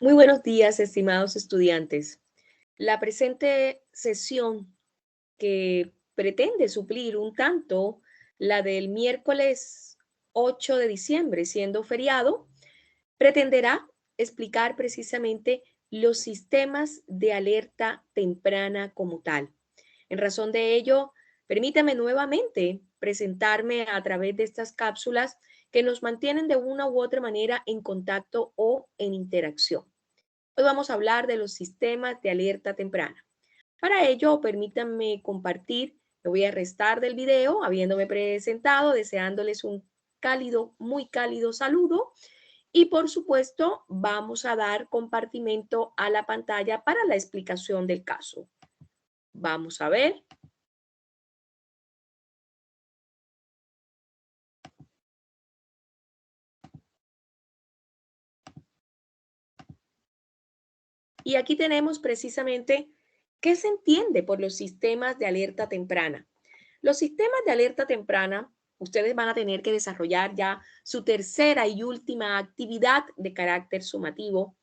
Muy buenos días, estimados estudiantes. La presente sesión que pretende suplir un tanto la del miércoles 8 de diciembre, siendo feriado, pretenderá explicar precisamente los sistemas de alerta temprana como tal. En razón de ello, permítame nuevamente presentarme a través de estas cápsulas que nos mantienen de una u otra manera en contacto o en interacción. Hoy vamos a hablar de los sistemas de alerta temprana. Para ello, permítanme compartir, me voy a restar del video, habiéndome presentado, deseándoles un cálido, muy cálido saludo. Y por supuesto, vamos a dar compartimento a la pantalla para la explicación del caso. Vamos a ver. Y aquí tenemos precisamente qué se entiende por los sistemas de alerta temprana. Los sistemas de alerta temprana, ustedes van a tener que desarrollar ya su tercera y última actividad de carácter sumativo.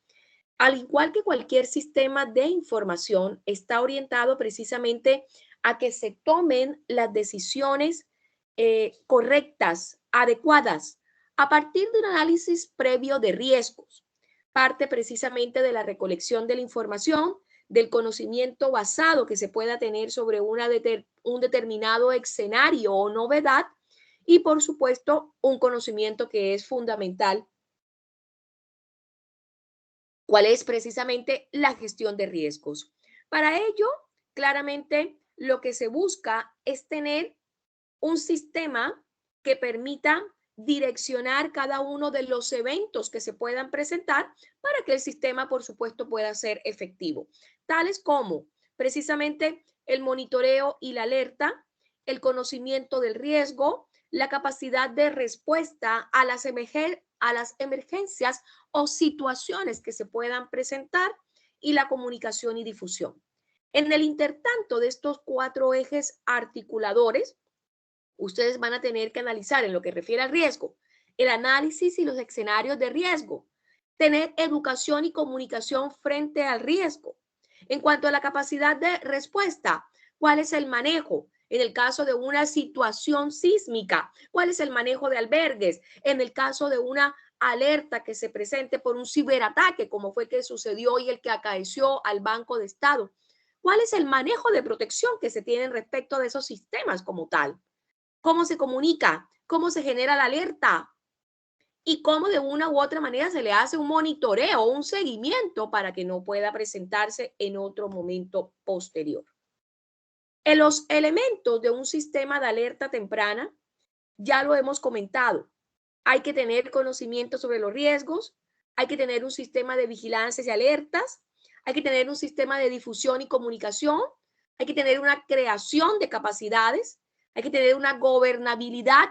Al igual que cualquier sistema de información, está orientado precisamente a que se tomen las decisiones correctas, adecuadas, a partir de un análisis previo de riesgos. Parte precisamente de la recolección de la información, del conocimiento basado que se pueda tener sobre un determinado escenario o novedad y, por supuesto, un conocimiento que es fundamental, cuál es precisamente la gestión de riesgos. Para ello, claramente lo que se busca es tener un sistema que permita direccionar cada uno de los eventos que se puedan presentar para que el sistema, por supuesto, pueda ser efectivo, tales como precisamente el monitoreo y la alerta, el conocimiento del riesgo, la capacidad de respuesta a las emergencias o situaciones que se puedan presentar y la comunicación y difusión. En el intertanto de estos cuatro ejes articuladores, ustedes van a tener que analizar en lo que refiere al riesgo, el análisis y los escenarios de riesgo, tener educación y comunicación frente al riesgo. En cuanto a la capacidad de respuesta, ¿cuál es el manejo? En el caso de una situación sísmica, ¿cuál es el manejo de albergues? En el caso de una alerta que se presente por un ciberataque, como fue que sucedió y el que acaeció al Banco de Estado. ¿Cuál es el manejo de protección que se tiene respecto de esos sistemas como tal? ¿Cómo se comunica? ¿Cómo se genera la alerta? Y cómo de una u otra manera se le hace un monitoreo, un seguimiento para que no pueda presentarse en otro momento posterior. En los elementos de un sistema de alerta temprana, ya lo hemos comentado, hay que tener conocimiento sobre los riesgos, hay que tener un sistema de vigilancia y alertas, hay que tener un sistema de difusión y comunicación, hay que tener una creación de capacidades, hay que tener una gobernabilidad,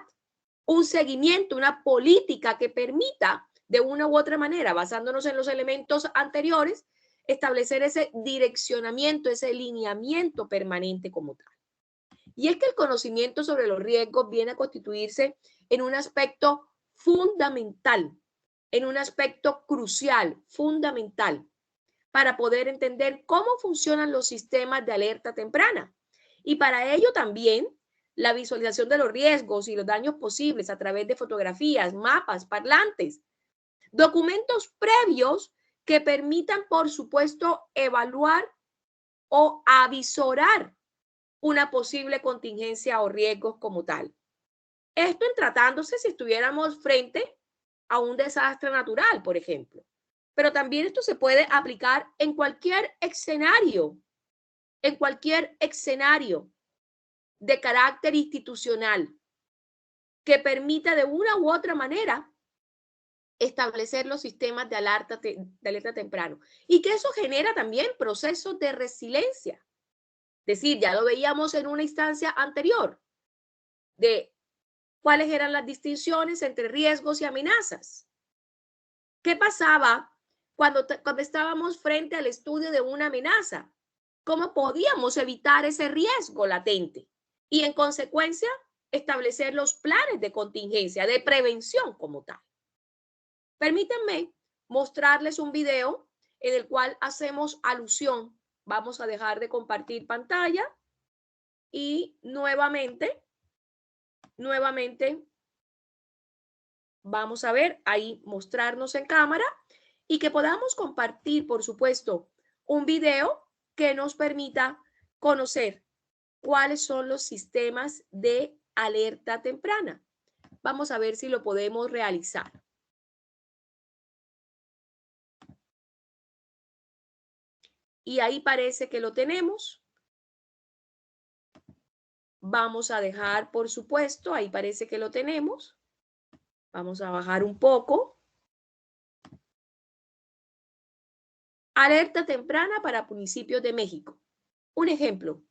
un seguimiento, una política que permita de una u otra manera, basándonos en los elementos anteriores, establecer ese direccionamiento, ese lineamiento permanente como tal. Y es que el conocimiento sobre los riesgos viene a constituirse en un aspecto fundamental, en un aspecto crucial, fundamental, para poder entender cómo funcionan los sistemas de alerta temprana. Y para ello también la visualización de los riesgos y los daños posibles a través de fotografías, mapas, parlantes, documentos previos que permitan, por supuesto, evaluar o avisorar una posible contingencia o riesgos como tal. Esto en tratándose si estuviéramos frente a un desastre natural, por ejemplo. Pero también esto se puede aplicar en cualquier escenario de carácter institucional que permita de una u otra manera establecer los sistemas de alerta temprano. Y que eso genera también procesos de resiliencia. Es decir, ya lo veíamos en una instancia anterior, de cuáles eran las distinciones entre riesgos y amenazas. ¿Qué pasaba cuando estábamos frente al estudio de una amenaza? ¿Cómo podíamos evitar ese riesgo latente? Y en consecuencia, establecer los planes de contingencia, de prevención como tal. Permítanme mostrarles un video en el cual hacemos alusión. Vamos a dejar de compartir pantalla y nuevamente vamos a ver ahí mostrarnos en cámara y que podamos compartir, por supuesto, un video que nos permita conocer cuáles son los sistemas de alerta temprana. Vamos a ver si lo podemos realizar. Y ahí parece que lo tenemos. Vamos a dejar, por supuesto, ahí parece que lo tenemos. Vamos a bajar un poco. Alerta temprana para municipios de México. Un ejemplo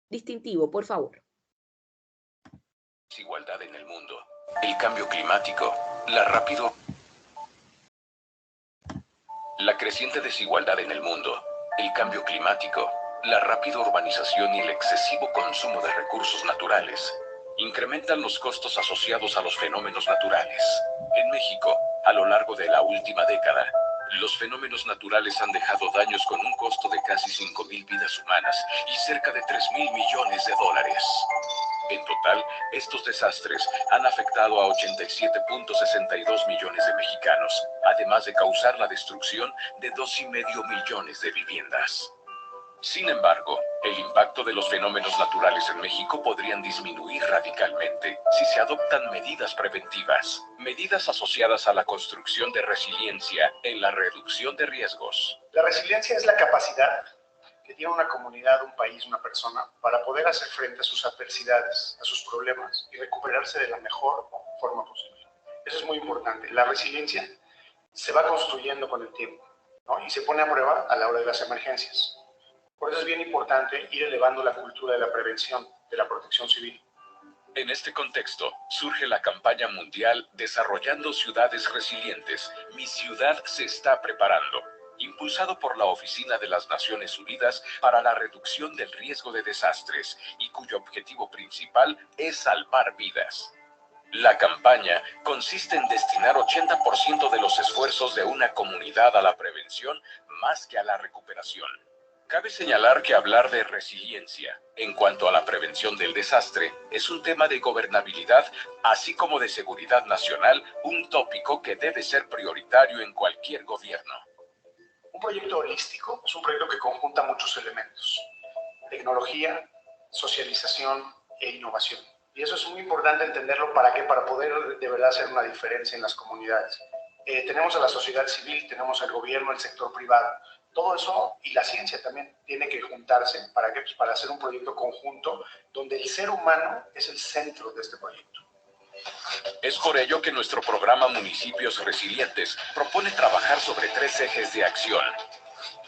distintivo, por favor. Desigualdad en el mundo, el cambio climático, la creciente desigualdad en el mundo, el cambio climático, la rápida urbanización y el excesivo consumo de recursos naturales incrementan los costos asociados a los fenómenos naturales. En México, a lo largo de la última década, los fenómenos naturales han dejado daños con un costo de casi 5,000 vidas humanas y cerca de 3,000 millones de dólares. En total, estos desastres han afectado a 87,62 millones de mexicanos, además de causar la destrucción de 2,5 millones de viviendas. Sin embargo, el impacto de los fenómenos naturales en México podrían disminuir radicalmente si se adoptan medidas preventivas, medidas asociadas a la construcción de resiliencia en la reducción de riesgos. La resiliencia es la capacidad que tiene una comunidad, un país, una persona, para poder hacer frente a sus adversidades, a sus problemas y recuperarse de la mejor forma posible. Eso es muy importante. La resiliencia se va construyendo con el tiempo, ¿no? Y se pone a prueba a la hora de las emergencias. Por eso es bien importante ir elevando la cultura de la prevención, de la protección civil. En este contexto, surge la campaña mundial Desarrollando Ciudades Resilientes. Mi ciudad se está preparando, impulsado por la Oficina de las Naciones Unidas para la Reducción del Riesgo de Desastres y cuyo objetivo principal es salvar vidas. La campaña consiste en destinar 80% de los esfuerzos de una comunidad a la prevención más que a la recuperación. Cabe señalar que hablar de resiliencia en cuanto a la prevención del desastre es un tema de gobernabilidad, así como de seguridad nacional, un tópico que debe ser prioritario en cualquier gobierno. Un proyecto holístico es un proyecto que conjunta muchos elementos: tecnología, socialización e innovación. Y eso es muy importante entenderlo. ¿Para qué? Para poder de verdad hacer una diferencia en las comunidades. Tenemos a la sociedad civil, tenemos al gobierno, el sector privado. Todo eso y la ciencia también tiene que juntarse. ¿Para qué? Pues para hacer un proyecto conjunto donde el ser humano es el centro de este proyecto. Es por ello que nuestro programa Municipios Resilientes propone trabajar sobre 3 ejes de acción.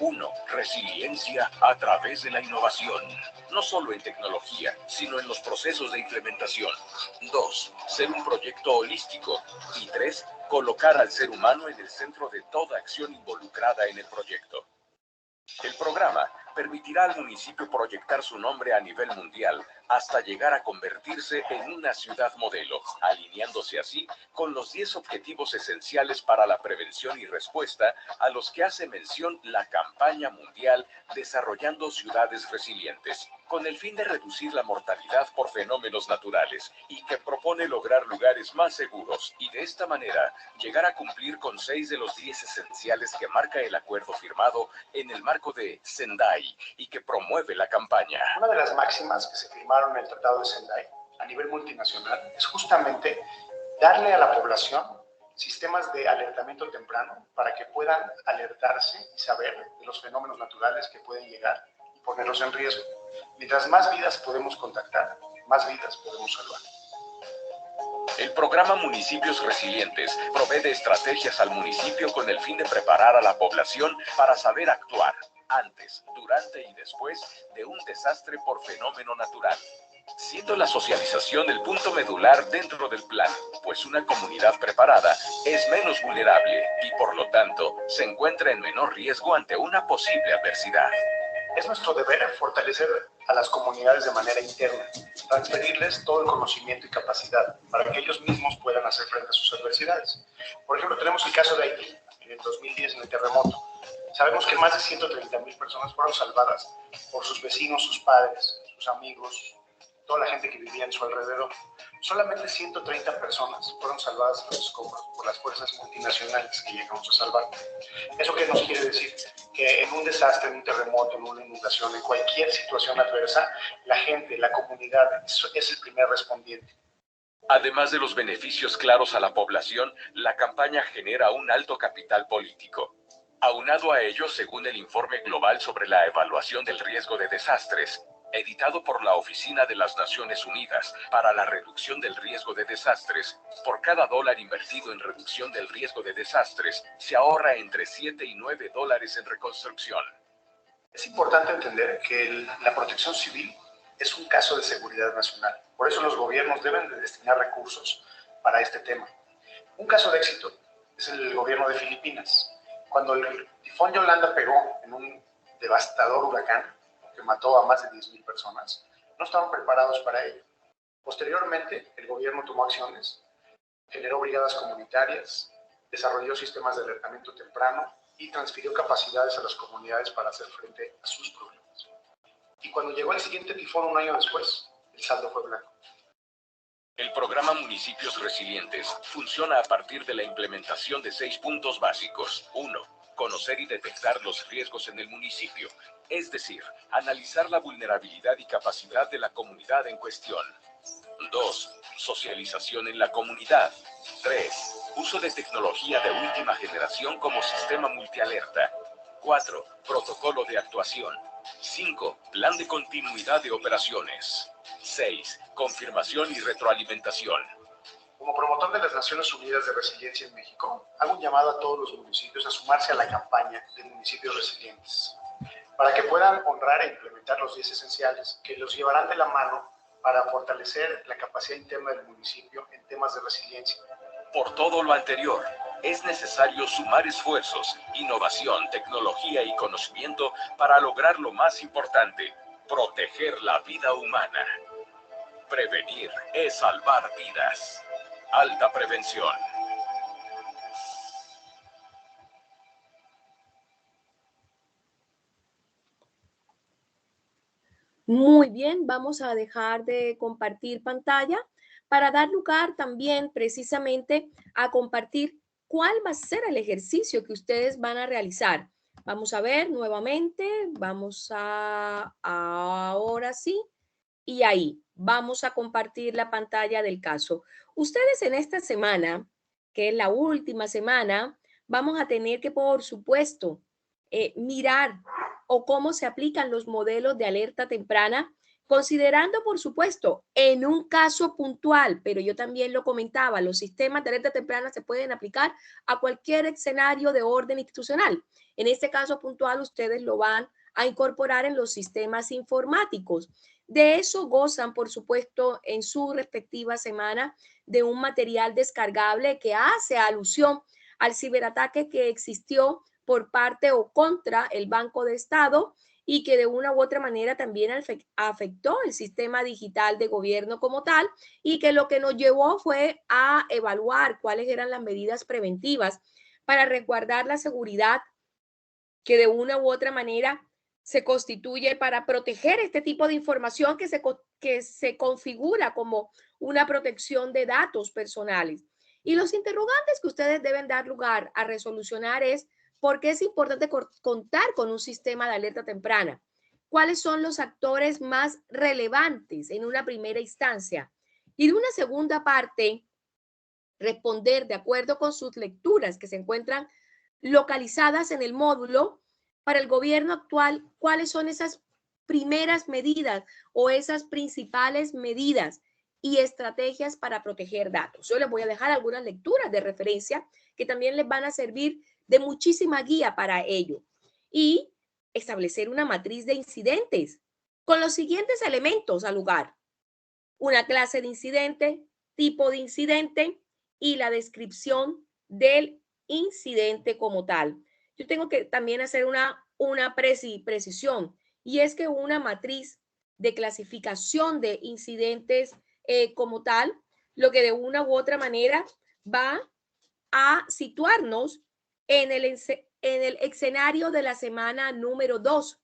1. Resiliencia a través de la innovación, no solo en tecnología, sino en los procesos de implementación. 2. Ser un proyecto holístico. Y 3. Colocar al ser humano en el centro de toda acción involucrada en el proyecto. El programa permitirá al municipio proyectar su nombre a nivel mundial hasta llegar a convertirse en una ciudad modelo, alineándose así con los 10 objetivos esenciales para la prevención y respuesta a los que hace mención la campaña mundial Desarrollando Ciudades Resilientes, con el fin de reducir la mortalidad por fenómenos naturales y que propone lograr lugares más seguros y de esta manera llegar a cumplir con 6 de los 10 esenciales que marca el acuerdo firmado en el marco de Sendai y que promueve la campaña. Una de las máximas que se firmaron en el Tratado de Sendai a nivel multinacional es justamente darle a la población sistemas de alertamiento temprano para que puedan alertarse y saber de los fenómenos naturales que pueden llegar y ponerlos en riesgo. Mientras más vidas podemos contactar, más vidas podemos salvar. El programa Municipios Resilientes provee de estrategias al municipio con el fin de preparar a la población para saber actuar antes, durante y después de un desastre por fenómeno natural, siendo la socialización el punto medular dentro del plan, pues una comunidad preparada es menos vulnerable y por lo tanto se encuentra en menor riesgo ante una posible adversidad. Es nuestro deber fortalecer a las comunidades de manera interna, transferirles todo el conocimiento y capacidad para que ellos mismos puedan hacer frente a sus adversidades. Por ejemplo, tenemos el caso de Haití, en el 2010, en el terremoto. Sabemos que más de 130,000 personas fueron salvadas por sus vecinos, sus padres, sus amigos, toda la gente que vivía en su alrededor. Solamente 130 personas fueron salvadas en los escombros por las fuerzas multinacionales que llegamos a salvar. ¿Eso qué nos quiere decir? Que en un desastre, en un terremoto, en una inundación, en cualquier situación adversa, la gente, la comunidad es el primer respondiente. Además de los beneficios claros a la población, la campaña genera un alto capital político. Aunado a ello, según el Informe Global sobre la Evaluación del Riesgo de Desastres, editado por la Oficina de las Naciones Unidas para la Reducción del Riesgo de Desastres, por cada dólar invertido en reducción del riesgo de desastres, se ahorra entre 7 y 9 dólares en reconstrucción. Es importante entender que la protección civil es un caso de seguridad nacional. Por eso los gobiernos deben de destinar recursos para este tema. Un caso de éxito es el gobierno de Filipinas. Cuando el tifón Yolanda pegó en un devastador huracán que mató a más de 10,000 personas, no estaban preparados para ello. Posteriormente, el gobierno tomó acciones, generó brigadas comunitarias, desarrolló sistemas de alertamiento temprano y transfirió capacidades a las comunidades para hacer frente a sus problemas. Y cuando llegó el siguiente tifón un año después, el saldo fue blanco. El programa Municipios Resilientes funciona a partir de la implementación de 6 puntos básicos. 1. Conocer y detectar los riesgos en el municipio, es decir, analizar la vulnerabilidad y capacidad de la comunidad en cuestión. 2. Socialización en la comunidad. 3. Uso de tecnología de última generación como sistema multialerta. 4. Protocolo de actuación. 5. Plan de continuidad de operaciones. 6. Confirmación y retroalimentación. Como promotor de las Naciones Unidas de Resiliencia en México, hago un llamado a todos los municipios a sumarse a la campaña de municipios resilientes, para que puedan honrar e implementar los 10 esenciales que los llevarán de la mano para fortalecer la capacidad interna del municipio en temas de resiliencia. Por todo lo anterior, es necesario sumar esfuerzos, innovación, tecnología y conocimiento para lograr lo más importante: proteger la vida humana. Prevenir es salvar vidas. Alta prevención. Muy bien, vamos a dejar de compartir pantalla para dar lugar también precisamente a compartir cuál va a ser el ejercicio que ustedes van a realizar. Vamos a ver nuevamente, ahora sí, y ahí vamos a compartir la pantalla del caso. Ustedes en esta semana, que es la última semana, vamos a tener que, por supuesto, mirar o cómo se aplican los modelos de alerta temprana, considerando, por supuesto, en un caso puntual, pero yo también lo comentaba, los sistemas de alerta temprana se pueden aplicar a cualquier escenario de orden institucional. En este caso puntual, ustedes lo van a incorporar en los sistemas informáticos. De eso gozan, por supuesto, en su respectiva semana de un material descargable que hace alusión al ciberataque que existió por parte o contra el Banco de Estado y que de una u otra manera también afectó el sistema digital de gobierno como tal, y que lo que nos llevó fue a evaluar cuáles eran las medidas preventivas para resguardar la seguridad que de una u otra manera se constituye para proteger este tipo de información que se configura como una protección de datos personales. Y los interrogantes que ustedes deben dar lugar a resolucionar es: ¿por qué es importante contar con un sistema de alerta temprana? ¿Cuáles son los actores más relevantes en una primera instancia? Y de una segunda parte, responder de acuerdo con sus lecturas que se encuentran localizadas en el módulo para el gobierno actual, cuáles son esas primeras medidas o esas principales medidas y estrategias para proteger datos. Yo les voy a dejar algunas lecturas de referencia que también les van a servir de muchísima guía para ello. Y establecer una matriz de incidentes con los siguientes elementos al lugar: una clase de incidente, tipo de incidente y la descripción del incidente como tal. Yo tengo que también hacer una precisión, y es que una matriz de clasificación de incidentes como tal, lo que de una u otra manera va a situarnos en en el escenario de la semana número 2,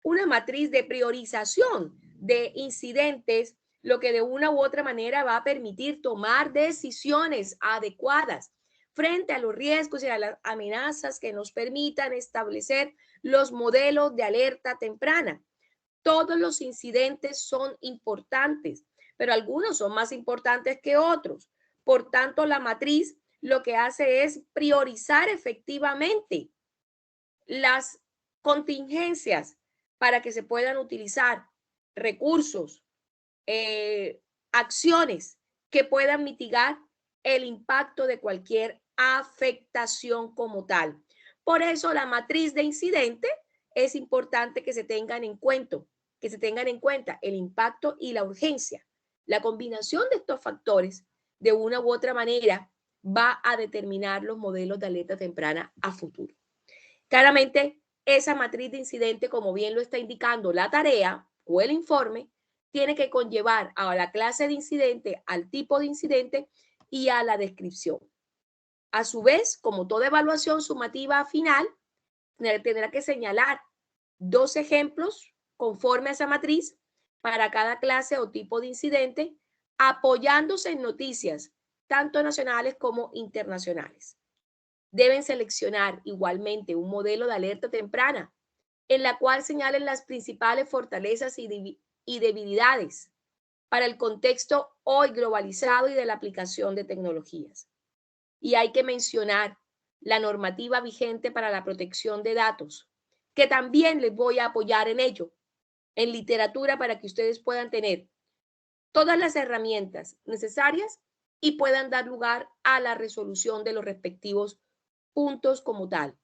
una matriz de priorización de incidentes, lo que de una u otra manera va a permitir tomar decisiones adecuadas frente a los riesgos y a las amenazas que nos permitan establecer los modelos de alerta temprana. Todos los incidentes son importantes, pero algunos son más importantes que otros. Por tanto, la matriz lo que hace es priorizar efectivamente las contingencias para que se puedan utilizar recursos, acciones que puedan mitigar el impacto de cualquier afectación como tal. Por eso la matriz de incidente es importante que se tengan en cuenta el impacto y la urgencia. La combinación de estos factores, de una u otra manera, va a determinar los modelos de alerta temprana a futuro. Claramente, esa matriz de incidente, como bien lo está indicando la tarea o el informe, tiene que conllevar a la clase de incidente, al tipo de incidente y a la descripción. A su vez, como toda evaluación sumativa final, tendrá que señalar 2 ejemplos conforme a esa matriz para cada clase o tipo de incidente, apoyándose en noticias tanto nacionales como internacionales. Deben seleccionar igualmente un modelo de alerta temprana en la cual señalen las principales fortalezas y debilidades para el contexto hoy globalizado y de la aplicación de tecnologías. Y hay que mencionar la normativa vigente para la protección de datos, que también les voy a apoyar en ello, en literatura, para que ustedes puedan tener todas las herramientas necesarias y puedan dar lugar a la resolución de los respectivos puntos como tal.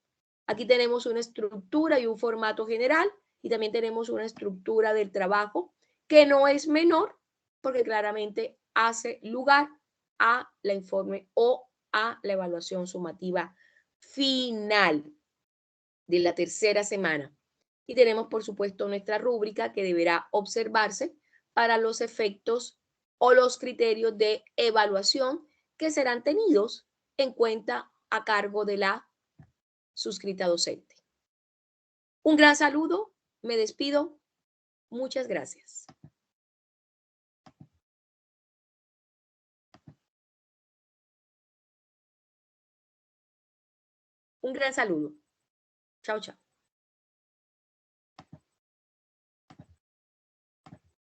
Aquí tenemos una estructura y un formato general y también tenemos una estructura del trabajo que no es menor porque claramente hace lugar a la informe o a la evaluación sumativa final de la tercera semana. Y tenemos, por supuesto, nuestra rúbrica que deberá observarse para los efectos o los criterios de evaluación que serán tenidos en cuenta a cargo de la suscrita docente. Un gran saludo, me despido, muchas gracias. Un gran saludo. Chao, chao.